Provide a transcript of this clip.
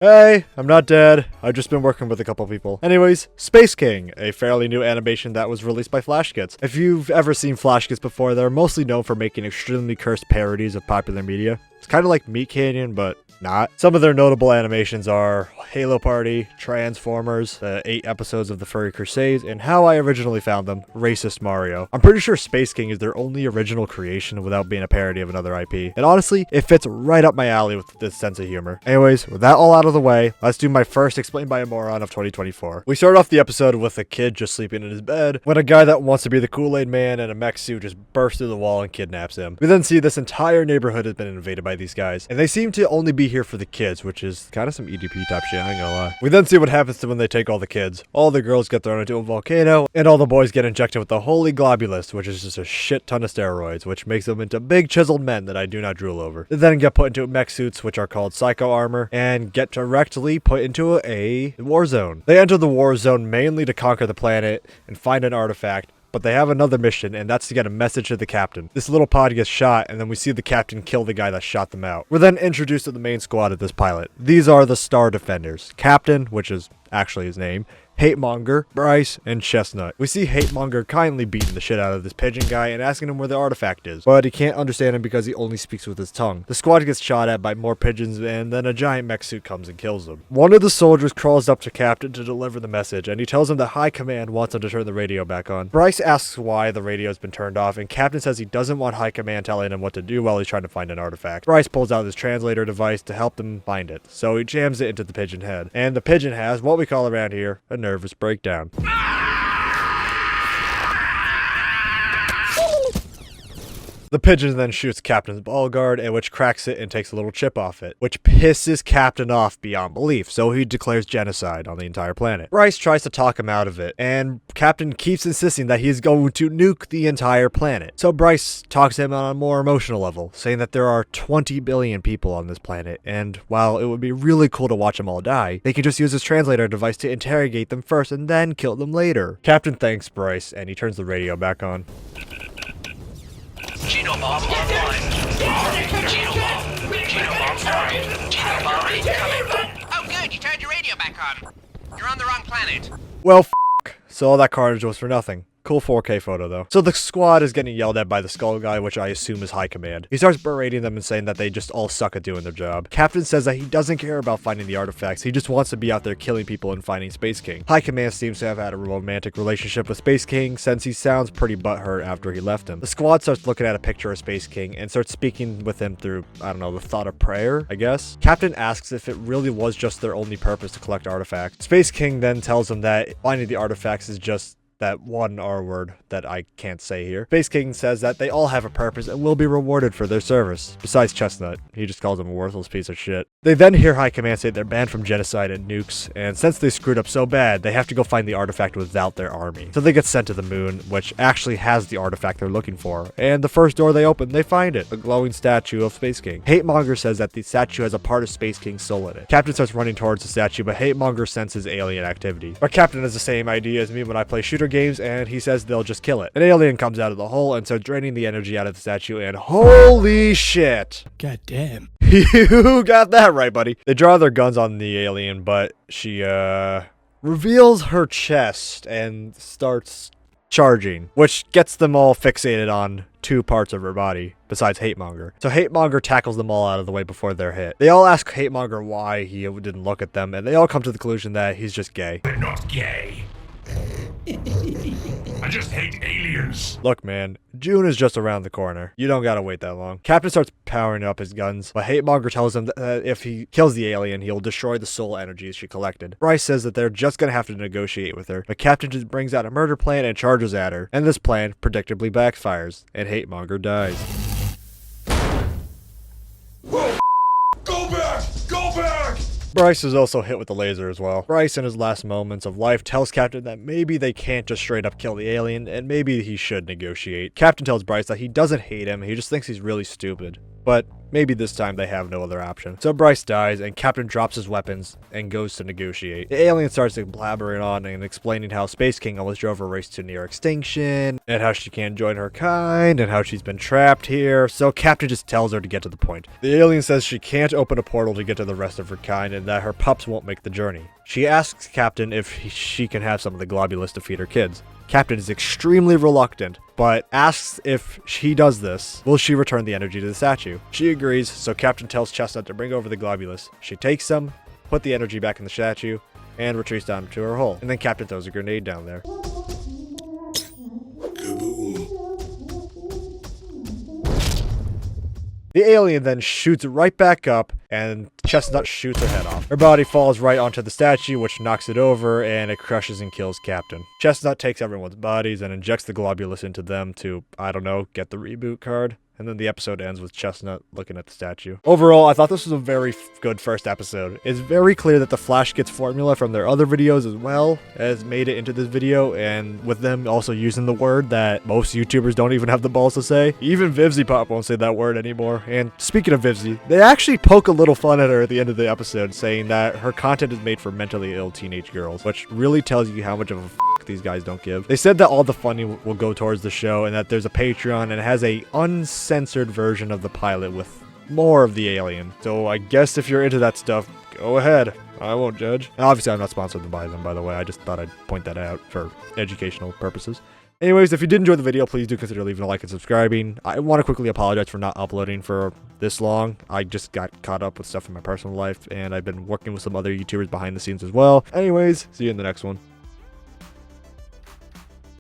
Hey, I'm not dead. I've just been working with a couple people. Anyways, Space King, a fairly new animation that was released by Flash Kids. If you've ever seen Flash Kids before, they're mostly known for making extremely cursed parodies of popular media. It's kind of like Meat Canyon, but not. Some of their notable animations are Halo Party, Transformers, 8 episodes of the Furry Crusades, and how I originally found them, Racist Mario. I'm pretty sure Space King is their only original creation without being a parody of another IP. And honestly, it fits right up my alley with this sense of humor. Anyways, with that all out of the way, let's do my first Explained by a Moron of 2024. We start off the episode with a kid just sleeping in his bed, when a guy that wants to be the Kool-Aid Man in a mech suit just bursts through the wall and kidnaps him. We then see this entire neighborhood has been invaded by these guys, and they seem to only be here for the kids, which is kind of some EDP type shit, I ain't gonna lie. We then see what happens to when they take all the kids. All the girls get thrown into a volcano, and all the boys get injected with the Holy Globulus, which is just a shit ton of steroids, which makes them into big chiseled men that I do not drool over. They then get put into mech suits, which are called Psycho Armor, and get directly put into a war zone. They enter the war zone mainly to conquer the planet and find an artifact, but they have another mission, and that's to get a message to the captain. This little pod gets shot, and then we see the captain kill the guy that shot them out. We're then introduced to the main squad of this pilot. These are the Star Defenders. Captain, which is actually his name, Hatemonger, Bryce, and Chestnut. We see Hatemonger kindly beating the shit out of this pigeon guy and asking him where the artifact is, but he can't understand him because he only speaks with his tongue. The squad gets shot at by more pigeons, and then a giant mech suit comes and kills them. One of the soldiers crawls up to Captain to deliver the message, and he tells him that High Command wants him to turn the radio back on. Bryce asks why the radio has been turned off, and Captain says he doesn't want High Command telling him what to do while he's trying to find an artifact. Bryce pulls out his translator device to help them find it, so he jams it into the pigeon head, and the pigeon has what we call around here a nervous breakdown. The pigeon then shoots Captain's ball guard, and which cracks it and takes a little chip off it, which pisses Captain off beyond belief, so he declares genocide on the entire planet. Bryce tries to talk him out of it, and Captain keeps insisting that he is going to nuke the entire planet. So Bryce talks to him on a more emotional level, saying that there are 20 billion people on this planet, and while it would be really cool to watch them all die, they can just use his translator device to interrogate them first and then kill them later. Captain thanks Bryce, and he turns the radio back on. Genobomb online. Genobomb. Genobomb fired. Genobomb incoming. Oh good, you turned your radio back on. You're on the wrong planet. Well, so all that carnage was for nothing. Cool 4K photo though. So the squad is getting yelled at by the skull guy, which I assume is High Command. He starts berating them and saying that they just all suck at doing their job. Captain says that he doesn't care about finding the artifacts, he just wants to be out there killing people and finding Space King. High Command seems to have had a romantic relationship with Space King since he sounds pretty butthurt after he left him. The squad starts looking at a picture of Space King and starts speaking with him through, I don't know, the thought of prayer, I guess. Captain asks if it really was just their only purpose to collect artifacts. Space King then tells him that finding the artifacts is just that one R word that I can't say here. Space King says that they all have a purpose and will be rewarded for their service. Besides Chestnut, he just calls him a worthless piece of shit. They then hear High Command say they're banned from genocide and nukes, and since they screwed up so bad, they have to go find the artifact without their army. So they get sent to the moon, which actually has the artifact they're looking for, and the first door they open, they find it, a glowing statue of Space King. Hatemonger says that the statue has a part of Space King's soul in it. Captain starts running towards the statue, but Hatemonger senses alien activity. But Captain has the same idea as me when I play shooter games, and he says they'll just kill it. An alien comes out of the hole and starts draining the energy out of the statue, and holy shit! God damn. You got that right, buddy. They draw their guns on the alien, but she, reveals her chest and starts charging, which gets them all fixated on two parts of her body, besides Hatemonger. So Hatemonger tackles them all out of the way before they're hit. They all ask Hatemonger why he didn't look at them, and they all come to the conclusion that he's just gay. They're not gay. I just hate aliens. Look, man, June is just around the corner. You don't gotta wait that long. Captain starts powering up his guns, but Hatemonger tells him that if he kills the alien, he'll destroy the soul energies she collected. Bryce says that they're just gonna have to negotiate with her, but Captain just brings out a murder plan and charges at her, and this plan predictably backfires, and Hatemonger dies. Go back! Go back! Bryce is also hit with the laser as well. Bryce, in his last moments of life, tells Captain that maybe they can't just straight up kill the alien, and maybe he should negotiate. Captain tells Bryce that he doesn't hate him, he just thinks he's really stupid. But maybe this time they have no other option. So Bryce dies, and Captain drops his weapons and goes to negotiate. The alien starts to blabbering on and explaining how Space King almost drove her race to near extinction, and how she can't join her kind, and how she's been trapped here. So Captain just tells her to get to the point. The alien says she can't open a portal to get to the rest of her kind, and that her pups won't make the journey. She asks Captain if she can have some of the globulus to feed her kids. Captain is extremely reluctant, but asks if she does this, will she return the energy to the statue? She agrees, so Captain tells Chestnut to bring over the globulus. She takes some, put the energy back in the statue, and retreats down to her hole. And then Captain throws a grenade down there. The alien then shoots right back up, and Chestnut shoots her head off. Her body falls right onto the statue, which knocks it over, and it crushes and kills Captain. Chestnut takes everyone's bodies and injects the globulus into them to, I don't know, get the reboot card. And then the episode ends with Chestnut looking at the statue. Overall, I thought this was a very good first episode. It's very clear that the Flash Gets formula from their other videos as well has made it into this video, and with them also using the word that most YouTubers don't even have the balls to say. Even Vivzy Pop won't say that word anymore. And speaking of Vivzy, they actually poke a little fun at her at the end of the episode, saying that her content is made for mentally ill teenage girls, which really tells you how much of a these guys don't give. They said that all the funding will go towards the show, and that there's a Patreon and it has a uncensored version of the pilot with more of the alien. So I guess if you're into that stuff, go ahead. I won't judge. And obviously I'm not sponsored by them, by the way. I just thought I'd point that out for educational purposes. Anyways, if you did enjoy the video, please do consider leaving a like and subscribing. I want to quickly apologize for not uploading for this long. I just got caught up with stuff in my personal life, and I've been working with some other YouTubers behind the scenes as well. Anyways, see you in the next one.